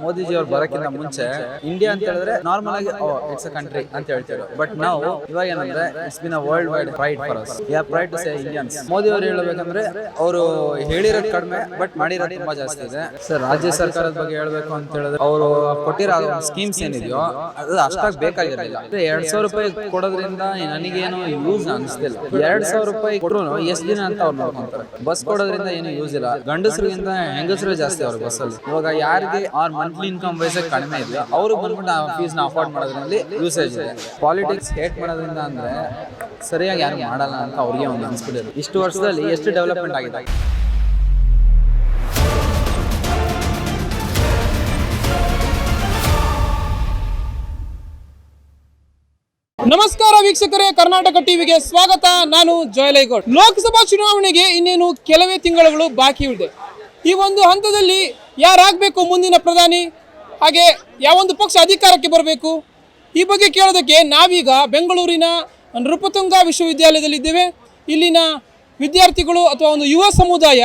ಮೋದಿಜಿ ಅವ್ರು ಬರೋಕ್ಕಿಂತ ಮುಂಚೆ ಇಂಡಿಯಾ ಅಂತ ಹೇಳಿದ್ರೆ ನಾರ್ಮಲ್ ಆಗಿ ಇಟ್ಸ್ ಅ ಕಂಟ್ರಿ ಅಂತ ಹೇಳ್ತಾರೆ. ಬಟ್ ನಾವು ಇವಾಗ ಏನಂದ್ರೆ it's been a world wide pride for us. We are pride to say Indians. Modi ಅವರು ಹೇಳಬೇಕಂದ್ರೆ ಅವರು ಹೇಳಿರೋದು ಕಡಿಮೆ ಬಟ್ ಮಾಡಿರೋದು ತುಂಬಾ ಜಾಸ್ತಿ ಇದೆ. ಸರ್, ರಾಜ್ಯ ಸರ್ಕಾರದ ಬಗ್ಗೆ ಹೇಳ್ಬೇಕು ಅಂತ ಹೇಳಿದ್ರೆ ಅವರು ಕೊಟ್ಟಿರೋ ಸ್ಕೀಮ್ಸ್ ಏನಿದೆಯೋ ಅದು ಅಷ್ಟಾಗಿ ಬೇಕಾಗಿರಲಿಲ್ಲ. 2,000 ರೂಪಾಯಿ ಕೊಡೋದ್ರಿಂದ ನನಗೇನು ಯೂಸ್ ಅನಿಸ್ತಿಲ್ಲ. 2,000 ರೂಪಾಯಿ ಕೊಟ್ಟರು ಎಷ್ಟು ದಿನ ಅಂತ ಅವ್ರು ನೋಡ್ಕೊಂತಾರೆ. ಬಸ್ ಕೊಡೋದ್ರಿಂದ ಏನು ಯೂಸ್ ಇಲ್ಲ. ಗಂಡಸರಿಗಿಂತ ಹೆಂಗಸರು ಜಾಸ್ತಿ ಅವ್ರ ಬಸ್ಸಲ್ಲಿ. ಇವಾಗ ಯಾರಿಗೆ ಮಂತ್ಲಿ ಇನ್ಕಮ್ ವೈಸ್ ಕಡಿಮೆ ಇದೆಯೋ ಅವ್ರಿಗೆ ಬಂದ್ಬಿಟ್ಟು ಆ ಫೀಸ್ ನ ಅಫೋರ್ಡ್ ಮಾಡೋದ್ರಲ್ಲಿ ಯೂಸೇಜ್ ಇದೆ. ಪಾಲಿಟಿಕ್ಸ್ ಹೇಟ್ ಮಾಡೋದ್ರಿಂದ ಅಂದ್ರೆ ಸರಿಯಾಗಿ ಯಾರು ಮಾಡಲ್ಲ ಅಂತ ಅವ್ರಿಗೆ ಒಂದು ಅನ್ಸ್ಬಿಟ್ಟಿದೆ. ಇಷ್ಟು ವರ್ಷದಲ್ಲಿ ಎಷ್ಟು ಡೆವಲಪ್ಮೆಂಟ್ ಆಗಿದೆ. ನಮಸ್ಕಾರ ವೀಕ್ಷಕರೇ, ಕರ್ನಾಟಕ ಟಿವಿಗೆ ಸ್ವಾಗತ. ನಾನು ಜಯಲೈಗೌಡ್. ಲೋಕಸಭಾ ಚುನಾವಣೆಗೆ ಇನ್ನೇನು ಕೆಲವೇ ತಿಂಗಳುಗಳು ಬಾಕಿ ಇದೆ. ಈ ಒಂದು ಹಂತದಲ್ಲಿ ಯಾರಾಗಬೇಕು ಮುಂದಿನ ಪ್ರಧಾನಿ, ಹಾಗೆ ಯಾವೊಂದು ಪಕ್ಷ ಅಧಿಕಾರಕ್ಕೆ ಬರಬೇಕು, ಈ ಬಗ್ಗೆ ಕೇಳೋದಕ್ಕೆ ನಾವೀಗ ಬೆಂಗಳೂರಿನ ನೃಪತುಂಗ ವಿಶ್ವವಿದ್ಯಾಲಯದಲ್ಲಿದ್ದೇವೆ. ಇಲ್ಲಿನ ವಿದ್ಯಾರ್ಥಿಗಳು ಅಥವಾ ಒಂದು ಯುವ ಸಮುದಾಯ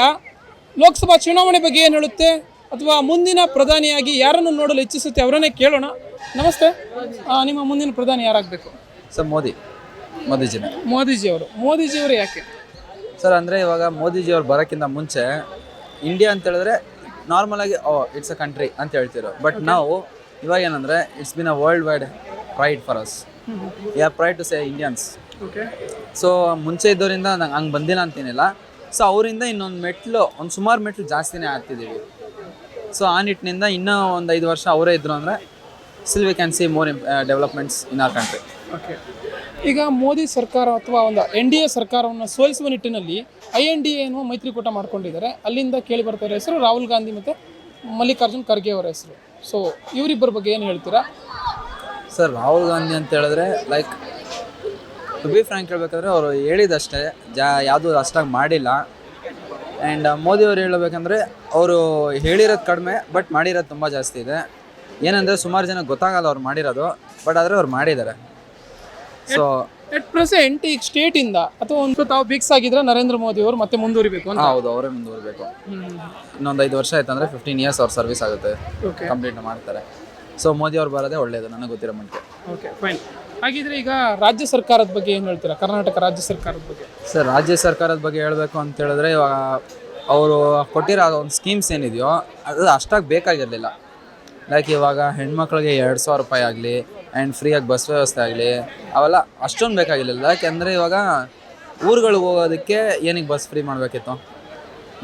ಲೋಕಸಭಾ ಚುನಾವಣೆ ಬಗ್ಗೆ ಏನು ಹೇಳುತ್ತೆ ಅಥವಾ ಮುಂದಿನ ಪ್ರಧಾನಿಯಾಗಿ ಯಾರನ್ನು ನೋಡಲು ಇಚ್ಛಿಸುತ್ತೆ ಅವರನ್ನೇ ಕೇಳೋಣ. ನಮಸ್ತೆ, ನಿಮ್ಮ ಮುಂದಿನ ಪ್ರಧಾನಿ ಯಾರಾಗಬೇಕು? ಸರ್, ಮೋದಿಜಿಯವರು ಯಾಕೆ ಸರ್ ಅಂದರೆ ಇವಾಗ ಮೋದಿಜಿಯವ್ರು ಬರೋಕ್ಕಿಂತ ಮುಂಚೆ ಇಂಡಿಯಾ ಅಂತ ಹೇಳಿದ್ರೆ ನಾರ್ಮಲ್ ಆಗಿ ಇಟ್ಸ್ ಅ ಕಂಟ್ರಿ ಅಂತ ಹೇಳ್ತಿರೋ. ಬಟ್ ನಾವು ಇವಾಗ ಏನಂದ್ರೆ it's been a world wide pride for us. We are pride to say Indians. So ಮುಂಚೆ ಇದ್ದವರಿಂದ ನಂಗೆ ಹಂಗೆ ಬಂದಿಲ್ಲ ಅಂತೇನಿಲ್ಲ. ಸೊ ಅವರಿಂದ ಒಂದು ಸುಮಾರು ಮೆಟ್ಲು ಜಾಸ್ತಿನೇ ಆಗ್ತಿದ್ದೀವಿ. ಸೊ ಆ ನಿಟ್ಟಿನಿಂದ ಇನ್ನೂ ಒಂದು 5 ವರ್ಷ ಅವರೇ ಇದ್ರು ಅಂದರೆ still we can see more developments in our country. ಈಗ ಮೋದಿ ಸರ್ಕಾರ ಅಥವಾ ಒಂದು NDA ಸರ್ಕಾರವನ್ನು ಸೋಲಿಸುವ ನಿಟ್ಟಿನಲ್ಲಿ INDA ಎನ್ನುವ ಮೈತ್ರಿಕೂಟ ಮಾಡ್ಕೊಂಡಿದ್ದಾರೆ. ಅಲ್ಲಿಂದ ಕೇಳಿ ಬರ್ತಾರೆ ಹೆಸರು ರಾಹುಲ್ ಗಾಂಧಿ ಮತ್ತು ಮಲ್ಲಿಕಾರ್ಜುನ್ ಖರ್ಗೆ ಅವರ ಹೆಸರು. ಸೊ ಇವರಿಬ್ಬರ ಬಗ್ಗೆ ಏನು ಹೇಳ್ತೀರಾ? ಸರ್, ರಾಹುಲ್ ಗಾಂಧಿ ಅಂತ ಹೇಳಿದ್ರೆ ಲೈಕ್ ಟು ಬಿ ಫ್ರ್ಯಾಂಕ್ ಹೇಳ್ಬೇಕಾದ್ರೆ ಅವರು ಹೇಳಿದಷ್ಟೇ, ಯಾವುದೂ ಅಷ್ಟಾಗಿ ಮಾಡಿಲ್ಲ. ಆ್ಯಂಡ್ ಮೋದಿಯವರು ಹೇಳಬೇಕಂದ್ರೆ ಅವರು ಹೇಳಿರೋದು ಕಡಿಮೆ ಬಟ್ ಮಾಡಿರೋದು ತುಂಬ ಜಾಸ್ತಿ ಇದೆ. ಏನಂದರೆ ಸುಮಾರು ಜನ ಗೊತ್ತಾಗಲ್ಲ ಅವ್ರು ಮಾಡಿರೋದು, ಬಟ್ ಆದರೆ ಅವ್ರು ಮಾಡಿದ್ದಾರೆ. ಸೊ ಎಟ್ ಪ್ರೆಸೆಂಟ್ ಈಗ ಸ್ಟೇಟಿಂದ ಅಥವಾ ಒಂದು ತಾವು ಫಿಕ್ಸ್ ಆಗಿದ್ರೆ ನರೇಂದ್ರ ಮೋದಿ ಅವರು ಮತ್ತೆ ಮುಂದುವರಿಬೇಕು ಅಂತ? ಹೌದು, ಅವರೇ ಮುಂದುವರಿಬೇಕು. ಇನ್ನೊಂದು 5 ವರ್ಷ ಆಯ್ತು ಅಂದರೆ 15 ಇಯರ್ಸ್ ಅವ್ರ ಸರ್ವಿಸ್ ಆಗುತ್ತೆ, ಕಂಪ್ಲೀಟ್ ಮಾಡ್ತಾರೆ. ಸೊ ಮೋದಿ ಅವ್ರು ಬರೋದೇ ಒಳ್ಳೆಯದು ನನಗೆ ಗೊತ್ತಿರೋ ಮಟ್ಟಿಗೆ. Okay, fine. ಹಾಗಿದ್ರೆ ಈಗ ರಾಜ್ಯ ಸರ್ಕಾರದ ಬಗ್ಗೆ ಏನು ಹೇಳ್ತೀರಾ? ಕರ್ನಾಟಕ ರಾಜ್ಯ ಸರ್ಕಾರದ ಬಗ್ಗೆ? ಸರ್, ರಾಜ್ಯ ಸರ್ಕಾರದ ಬಗ್ಗೆ ಹೇಳಬೇಕು ಅಂತ ಹೇಳಿದ್ರೆ ಇವಾಗ ಅವರು ಕೊಟ್ಟಿರೋ ಒಂದು ಸ್ಕೀಮ್ಸ್ ಏನಿದೆಯೋ ಅದು ಅಷ್ಟಾಗಿ ಬೇಕಾಗಿರಲಿಲ್ಲ. ಲೈಕ್ ಇವಾಗ ಹೆಣ್ಮಕ್ಳಿಗೆ 2,000 ರೂಪಾಯಿ ಆಗಲಿ ಆ್ಯಂಡ್ ಫ್ರೀಯಾಗಿ ಬಸ್ ವ್ಯವಸ್ಥೆ ಆಗಲಿ ಅವೆಲ್ಲ ಅಷ್ಟೊಂದು ಬೇಕಾಗಿರಲಿಲ್ಲ. ಯಾಕೆಂದರೆ ಇವಾಗ ಊರುಗಳಿಗೆ ಹೋಗೋದಕ್ಕೆ ಏನಕ್ಕೆ ಬಸ್ ಫ್ರೀ ಮಾಡಬೇಕಿತ್ತು?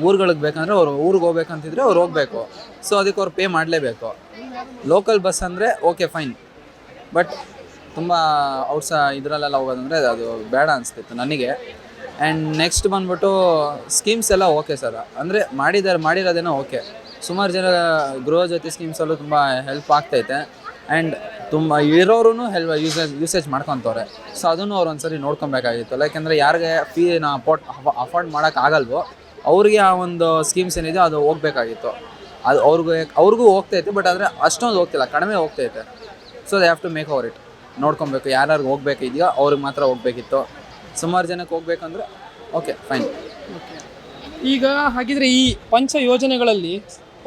ಊರುಗಳಿಗೆ ಬೇಕಂದರೆ ಅವ್ರು ಊರಿಗೆ ಹೋಗ್ಬೇಕಂತಿದ್ರೆ ಅವ್ರು ಹೋಗಬೇಕು. ಸೊ ಅದಕ್ಕೆ ಅವ್ರು ಪೇ ಮಾಡಲೇಬೇಕು. ಲೋಕಲ್ ಬಸ್ ಅಂದರೆ ಓಕೆ ಫೈನ್, ಬಟ್ ತುಂಬ ಇದರಲ್ಲೆಲ್ಲ ಹೋಗೋದಂದರೆ ಅದು ಬೇಡ ಅನಿಸ್ತಿತ್ತು ನನಗೆ. ಆ್ಯಂಡ್ ನೆಕ್ಸ್ಟ್ ಬಂದ್ಬಿಟ್ಟು ಸ್ಕೀಮ್ಸ್ ಎಲ್ಲ ಓಕೆ ಸರ್, ಅಂದರೆ ಮಾಡಿರೋದೇನೋ ಓಕೆ. ಸುಮಾರು ಜನ ಗೃಹ ಜ್ಯೋತಿ ಸ್ಕೀಮ್ಸಲ್ಲೂ ತುಂಬ ಹೆಲ್ಪ್ ಆಗ್ತೈತೆ. ಆ್ಯಂಡ್ ತುಂಬ ಇರೋರು ಯೂಸೇಜ್ ಮಾಡ್ಕೊತವ್ರೆ. ಸೊ ಅದನ್ನು ಅವ್ರು ಒಂದ್ಸರಿ ನೋಡ್ಕೊಬೇಕಾಗಿತ್ತು. ಯಾಕೆಂದರೆ ಯಾರಿಗೆ ಫೀನ ಅಫೋರ್ಡ್ ಮಾಡೋಕ್ಕಾಗಲ್ವೋ ಅವ್ರಿಗೆ ಆ ಒಂದು ಸ್ಕೀಮ್ಸ್ ಏನಿದೆ ಅದು ಹೋಗ್ಬೇಕಾಗಿತ್ತು. ಅದು ಅವ್ರಿಗೂ ಹೋಗ್ತೈತೆ, ಬಟ್ ಆದರೆ ಅಷ್ಟೊಂದು ಹೋಗ್ತಿಲ್ಲ, ಕಡಿಮೆ ಹೋಗ್ತೈತೆ. So they have to make over it. ನೋಡ್ಕೊಬೇಕು, ಯಾರ್ಯಾರಿಗೆ ಹೋಗ್ಬೇಕಿದೆಯೋ ಅವ್ರಿಗೆ ಮಾತ್ರ ಹೋಗ್ಬೇಕಿತ್ತು. ಸುಮಾರು ಜನಕ್ಕೆ ಹೋಗ್ಬೇಕಂದ್ರೆ ಓಕೆ ಫೈನ್. ಈಗ ಹಾಗಿದ್ರೆ ಈ ಪಂಚ ಯೋಜನೆಗಳಲ್ಲಿ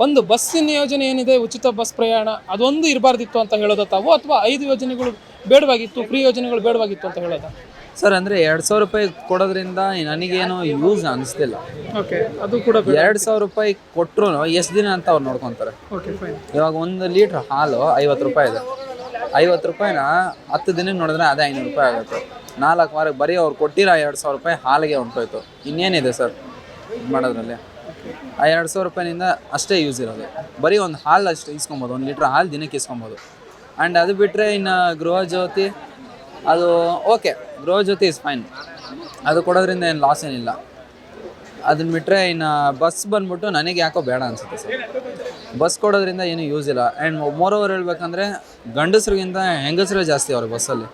ಒಂದು ಬಸ್ಸಿನ ಯೋಜನೆ ಏನಿದೆ, ಉಚಿತ ಬಸ್ ಪ್ರಯಾಣ, ಅದೊಂದು ಇರಬಾರ್ದಿತ್ತು ಅಂತ ಹೇಳೋದ ತಾವು, ಅಥವಾ 5 ಯೋಜನೆಗಳು ಬೇಡವಾಗಿತ್ತು, ಫ್ರೀ ಯೋಜನೆಗಳು ಬೇಡವಾಗಿತ್ತು ಅಂತ ಹೇಳೋದ? ಸರ್, ಅಂದರೆ 2,000 ರೂಪಾಯಿ ಕೊಡೋದ್ರಿಂದ ನನಗೇನು ಯೂಸ್ ಅನಿಸ್ತಿಲ್ಲ. ಓಕೆ, ಅದು ಕೂಡ 2,000 ರೂಪಾಯಿ ಕೊಟ್ಟರು ಎಷ್ಟು ದಿನ ಅಂತ ಅವ್ರು ನೋಡ್ಕೊತಾರೆ. Okay, fine. ಇವಾಗ 1 ಲೀಟ್ರ್ ಹಾಲು 50 ರೂಪಾಯಿ ಇದೆ. 50 ರೂಪಾಯಿನ 10 ದಿನಕ್ಕೆ ನೋಡಿದ್ರೆ ಅದೇ 500 ರೂಪಾಯಿ ಆಗುತ್ತೆ. 4 ವಾರಕ್ಕೆ ಬರೀ ಅವ್ರು ಕೊಟ್ಟಿರೋ 2,000 ರೂಪಾಯಿ ಹಾಲಿಗೆ ಹೊಂಟೋಯ್ತು. ಇನ್ನೇನಿದೆ ಸರ್ ಇದು ಮಾಡೋದ್ರಲ್ಲಿ? ಆ 2,000 ರೂಪಾಯಿನಿಂದ ಅಷ್ಟೇ ಯೂಸ್ ಇರೋದು. ಬರೀ ಒಂದು ಹಾಲು ಅಷ್ಟು ಇಸ್ಕೊಬೋದು, 1 ಲೀಟ್ರ್ ಹಾಲು ದಿನಕ್ಕೆ ಇಸ್ಕೊಬೋದು. ಆ್ಯಂಡ್ ಅದು ಬಿಟ್ಟರೆ ಇನ್ನು ಗೃಹ ಜ್ಯೋತಿ ಅದು ಓಕೆ, ಗೃಹ ಜ್ಯೋತಿ ಇಸ್ ಫೈನ್, ಅದು ಕೊಡೋದ್ರಿಂದ ಏನು ಲಾಸ್ ಏನಿಲ್ಲ. ಅದನ್ನ ಬಿಟ್ಟರೆ ಇನ್ನು ಬಸ್ ಬಂದ್ಬಿಟ್ಟು ನನಗೆ ಯಾಕೋ ಬೇಡ ಅನಿಸುತ್ತೆ ಸರ್. ಬಸ್ ಕೊಡೋದ್ರಿಂದ ಏನು ಯೂಸ್ ಇಲ್ಲ. ಆ್ಯಂಡ್ ಮೋರೋವರ್ ಹೇಳ್ಬೇಕಂದ್ರೆ ಗಂಡಸರಿಗಿಂತ ಹೆಂಗಸರೇ ಜಾಸ್ತಿ ಅವರು ಬಸ್ಸಲ್ಲಿ.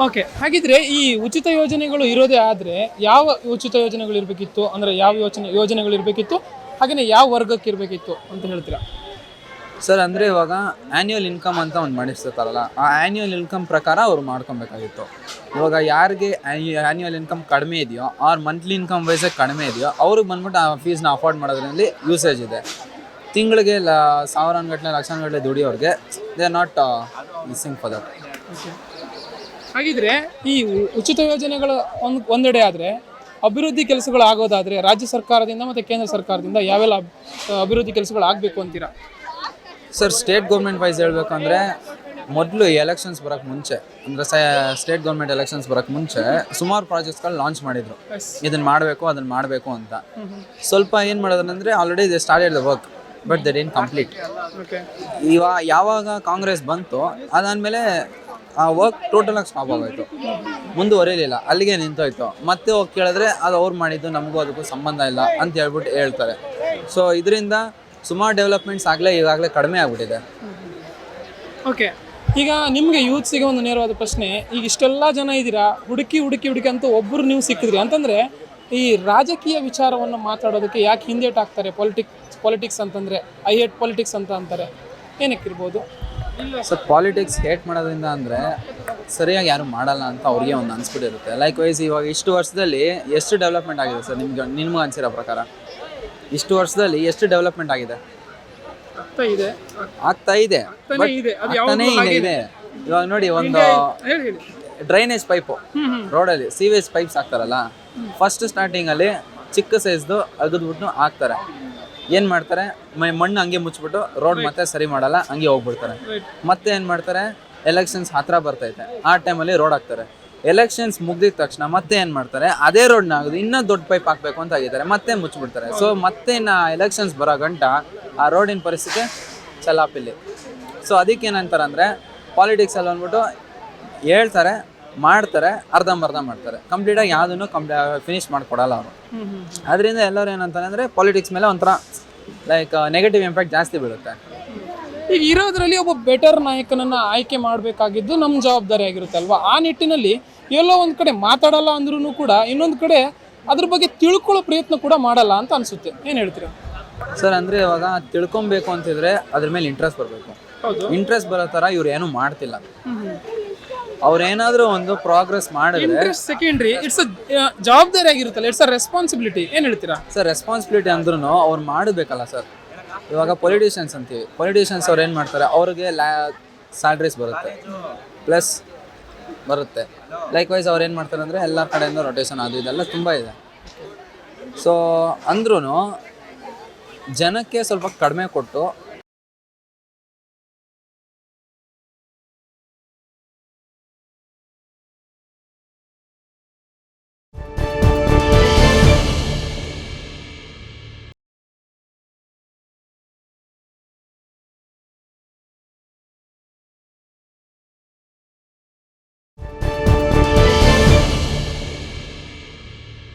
ಓಕೆ, ಹಾಗಿದ್ರೆ ಈ ಉಚಿತ ಯೋಜನೆಗಳು ಇರೋದೇ ಆದರೆ ಯಾವ ಉಚಿತ ಯೋಜನೆಗಳು ಇರಬೇಕಿತ್ತು, ಅಂದರೆ ಯಾವ ಯೋಜನೆಗಳು ಇರಬೇಕಿತ್ತು, ಹಾಗೆಯೇ ಯಾವ ವರ್ಗಕ್ಕೆ ಇರಬೇಕಿತ್ತು ಅಂತ ಹೇಳ್ತೀರಾ? ಸರ್, ಅಂದರೆ ಇವಾಗ ಆ್ಯನ್ಯುವಲ್ ಇನ್ಕಮ್ ಅಂತ ಒಂದು ಮಾಡಿರ್ತಾರಲ್ಲ, ಆ ಆ್ಯನ್ಯುವಲ್ ಇನ್ಕಮ್ ಪ್ರಕಾರ ಅವ್ರು ಮಾಡ್ಕೊಬೇಕಾಗಿತ್ತು. ಇವಾಗ ಯಾರಿಗೆ ಆ್ಯನ್ಯುವಲ್ ಇನ್ಕಮ್ ಕಡಿಮೆ ಇದೆಯೋ ಆರ್ ಮಂತ್ಲಿ ಇನ್ಕಮ್ ವೈಸ್ ಕಡಿಮೆ ಇದೆಯೋ ಅವ್ರಿಗೆ ಬಂದ್ಬಿಟ್ಟು ಆ ಫೀಸ್ನ ಅಫೋರ್ಡ್ ಮಾಡೋದ್ರಲ್ಲಿ ಯೂಸೇಜ್ ಇದೆ. ತಿಂಗಳಿಗೆ ಸಾವಿರಾನುಗಟ್ಟಲೆ ಲಕ್ಷಾನುಗಟ್ಟಲೆ ದುಡಿಯೋರಿಗೆ they are not missing for that. ಹಾಗಿದ್ರೆ ಈ ಉಚಿತ ಯೋಜನೆಗಳ ಒಂದೆಡೆ ಆದರೆ ಅಭಿವೃದ್ಧಿ ಕೆಲಸಗಳು ಆಗೋದಾದರೆ ರಾಜ್ಯ ಸರ್ಕಾರದಿಂದ ಮತ್ತು ಕೇಂದ್ರ ಸರ್ಕಾರದಿಂದ ಯಾವೆಲ್ಲ ಅಭಿವೃದ್ಧಿ ಕೆಲಸಗಳು ಆಗಬೇಕು ಅಂತೀರಾ? ಸರ್, ಸ್ಟೇಟ್ ಗೌರ್ಮೆಂಟ್ ವೈಸ್ ಹೇಳಬೇಕಂದ್ರೆ ಮೊದಲು ಎಲೆಕ್ಷನ್ಸ್ ಬರೋಕ್ಕೆ ಮುಂಚೆ ಅಂದರೆ ಸ್ಟೇಟ್ ಗೌರ್ಮೆಂಟ್ ಎಲೆಕ್ಷನ್ಸ್ ಬರೋಕ್ಕೆ ಮುಂಚೆ ಸುಮಾರು ಪ್ರಾಜೆಕ್ಟ್ಸ್ಗಳು ಲಾಂಚ್ ಮಾಡಿದರು. ಇದನ್ನು ಮಾಡಬೇಕು ಅದನ್ನು ಮಾಡಬೇಕು ಅಂತ. ಸ್ವಲ್ಪ ಏನು ಮಾಡೋದಂದರೆ already they started the work but they didn't complete. ಯಾವಾಗ ಕಾಂಗ್ರೆಸ್ ಬಂತು ಅದಾದಮೇಲೆ ಆ ವರ್ಕ್ ಟೋಟಲಾಗಿ ಸ್ಟಾಪ್ ಆಗೋಯ್ತು, ಮುಂದುವರಿಲಿಲ್ಲ, ಅಲ್ಲಿಗೆ ನಿಂತೋಯ್ತು. ಮತ್ತೆ ಹೋಗಿ ಕೇಳಿದ್ರೆ ಅದು ಅವ್ರು ಮಾಡಿದ್ದು, ನಮಗೂ ಅದಕ್ಕೂ ಸಂಬಂಧ ಇಲ್ಲ ಅಂತ ಹೇಳ್ಬಿಟ್ಟು ಹೇಳ್ತಾರೆ. ಸೊ ಇದರಿಂದ ಸುಮಾರು ಡೆವಲಪ್ಮೆಂಟ್ಸ್ ಈಗಾಗಲೇ ಕಡಿಮೆ ಆಗಿಬಿಟ್ಟಿದೆ. ಓಕೆ, ಈಗ ನಿಮಗೆ ಯೂತ್ಸಿಗೆ ಒಂದು ನೇರವಾದ ಪ್ರಶ್ನೆ. ಈಗ ಇಷ್ಟೆಲ್ಲ ಜನ ಇದ್ದೀರಾ, ಹುಡುಕಿ ಅಂತ ಒಬ್ಬರು ನೀವು ಸಿಕ್ಕಿದ್ರಿ ಅಂತಂದರೆ ಈ ರಾಜಕೀಯ ವಿಚಾರವನ್ನು ಮಾತಾಡೋದಕ್ಕೆ ಯಾಕೆ ಹಿಂದೇಟಾಗ್ತಾರೆ? ಪಾಲಿಟಿಕ್ಸ್ ಅಂತಂದರೆ ಐ ಹೇಟ್ ಪಾಲಿಟಿಕ್ಸ್ ಅಂತ ಅಂತಾರೆ, ಏನಕ್ಕಿರ್ಬೋದು? ಸೊ ಪಾಲಿಟಿಕ್ಸ್ ಹೇಟ್ ಮಾಡೋದ್ರಿಂದ ಅಂದರೆ ಸರಿಯಾಗಿ ಯಾರು ಮಾಡಲ್ಲ ಅಂತ ಅವ್ರಿಗೆ ಒಂದು ಅನಿಸ್ಬಿಟ್ಟಿರುತ್ತೆ. ಲೈಕ್ ವೈಸ್ ಇವಾಗ ಇಷ್ಟು ವರ್ಷದಲ್ಲಿ ಎಷ್ಟು ಡೆವಲಪ್ಮೆಂಟ್ ಆಗಿದೆ ಸರ್ ನಿಮ್ಗೆ ಅನಿಸಿರೋ ಪ್ರಕಾರ? ಇಷ್ಟು ವರ್ಷದಲ್ಲಿ ಎಷ್ಟು ಡೆವಲಪ್ಮೆಂಟ್ ಆಗಿದೆ? ಆಗ್ತಾ ಇದೆ ಇವಾಗ ನೋಡಿ, ಒಂದು ಡ್ರೈನೇಜ್ ಪೈಪು ರೋಡಲ್ಲಿ ಸೀವೇಜ್ ಪೈಪ್ಸ್ ಹಾಕ್ತಾರಲ್ಲ, ಫಸ್ಟ್ ಸ್ಟಾರ್ಟಿಂಗಲ್ಲಿ ಚಿಕ್ಕ ಸೈಜ್ದು ಅಗದ್ಬಿಟ್ಟು ಹಾಕ್ತಾರೆ. ಏನು ಮಾಡ್ತಾರೆ, ಮಣ್ಣು ಹಂಗೆ ಮುಚ್ಚಿಬಿಟ್ಟು ರೋಡ್ ಮತ್ತೆ ಸರಿ ಮಾಡಲ್ಲ, ಹಂಗೆ ಹೋಗ್ಬಿಡ್ತಾರೆ. ಮತ್ತೆ ಏನು ಮಾಡ್ತಾರೆ, ಎಲೆಕ್ಷನ್ಸ್ ಹತ್ರ ಬರ್ತೈತೆ ಆ ಟೈಮಲ್ಲಿ ರೋಡ್ ಹಾಕ್ತಾರೆ. ಎಲೆಕ್ಷನ್ಸ್ ಮುಗ್ದಿದ ತಕ್ಷಣ ಮತ್ತೆ ಏನು ಮಾಡ್ತಾರೆ, ಅದೇ ರೋಡ್ನ ಆಗೋದು ಇನ್ನೂ ದೊಡ್ಡ ಪೈಪ್ ಹಾಕಬೇಕು ಅಂತ ಆಗಿದ್ದಾರೆ, ಮತ್ತೆ ಮುಚ್ಚಿಬಿಡ್ತಾರೆ. ಸೊ ಮತ್ತೆ ಇನ್ನು ಎಲೆಕ್ಷನ್ಸ್ ಬರೋ ಗಂಟ ಆ ರೋಡಿನ ಪರಿಸ್ಥಿತಿ ಚಲಾಪಿಲ್ಲಿ. ಸೊ ಅದಕ್ಕೇನಂತಾರೆ ಅಂದರೆ ಪಾಲಿಟಿಕ್ಸಲ್ಲಿ ಅಂದ್ಬಿಟ್ಟು ಹೇಳ್ತಾರೆ, ಮಾಡ್ತಾರೆ, ಅರ್ಧಂಬರ್ಧ ಮಾಡ್ತಾರೆ, ಕಂಪ್ಲೀಟಾಗಿ ಯಾವುದನ್ನು ಫಿನಿಷ್ ಮಾಡಿಕೊಡಲ್ಲ ಅವರು. ಅದರಿಂದ ಎಲ್ಲರೂ ಏನಂತಾರೆ ಅಂದರೆ ಪಾಲಿಟಿಕ್ಸ್ ಮೇಲೆ ಒಂಥರ ಲೈಕ್ ನೆಗೆಟಿವ್ ಇಂಪ್ಯಾಕ್ಟ್ ಜಾಸ್ತಿ ಬೀಳುತ್ತೆ. ಈಗ ಇರೋದ್ರಲ್ಲಿ ಒಬ್ಬ ಬೆಟರ್ ನಾಯಕನನ್ನು ಆಯ್ಕೆ ಮಾಡಬೇಕಾಗಿದ್ದು ನಮ್ಮ ಜವಾಬ್ದಾರಿ ಆಗಿರುತ್ತೆ ಅಲ್ವಾ? ಆ ನಿಟ್ಟಿನಲ್ಲಿ ಎಲ್ಲೋ ಒಂದು ಕಡೆ ಮಾತಾಡಲ್ಲ ಅಂದ್ರೂ ಕೂಡ ಇನ್ನೊಂದು ಕಡೆ ಅದ್ರ ಬಗ್ಗೆ ತಿಳ್ಕೊಳ್ಳೋ ಪ್ರಯತ್ನ ಕೂಡ ಮಾಡಲ್ಲ ಅಂತ ಅನಿಸುತ್ತೆ. ಏನು ಹೇಳ್ತೀರಾ ಸರ್? ಅಂದರೆ ಇವಾಗ ತಿಳ್ಕೊಬೇಕು ಅಂತಿದ್ರೆ ಅದ್ರ ಮೇಲೆ ಇಂಟ್ರೆಸ್ಟ್ ಬರಬೇಕು. ಇಂಟ್ರೆಸ್ಟ್ ಬರೋ ಥರ ಇವ್ರು ಏನೂ ಮಾಡ್ತಿಲ್ಲ. ಅವ್ರೇನಾದರೂ ಒಂದು ಪ್ರೋಗ್ರೆಸ್ ಮಾಡಿದ್ರೆ ಸೆಕೆಂಡ್ರಿ, ಇಟ್ಸ್ ಜವಾಬ್ದಾರಿ ಆಗಿರುತ್ತಲ್ಲ, ಇಟ್ಸ್ ಅ ರೆಸ್ಪಾನ್ಸಿಬಿಲಿಟಿ. ಏನು ಹೇಳ್ತೀರಾ ಸರ್? ರೆಸ್ಪಾನ್ಸಿಬಿಲಿಟಿ ಅಂದ್ರೂ ಅವ್ರು ಮಾಡಬೇಕಲ್ಲ ಸರ್. ಇವಾಗ ಪೊಲಿಟಿಷಿಯನ್ಸ್ ಅಂತೀವಿ, ಪೊಲಿಟಿಷಿಯನ್ಸ್ ಅವ್ರು ಏನು ಮಾಡ್ತಾರೆ, ಅವ್ರಿಗೆ ಸ್ಯಾಲ್ರೀಸ್ ಬರುತ್ತೆ, ಪ್ಲಸ್ ಬರುತ್ತೆ. ಲೈಕ್ ವೈಸ್ ಅವ್ರು ಏನು ಮಾಡ್ತಾರೆ ಅಂದರೆ ಎಲ್ಲ ಕಡೆಯಿಂದ ರೊಟೇಷನ್ ಅದು ಇದೆಲ್ಲ ತುಂಬ ಇದೆ. ಸೊ ಅಂದ್ರೂ ಜನಕ್ಕೆ ಸ್ವಲ್ಪ ಕಡಿಮೆ ಕೊಟ್ಟು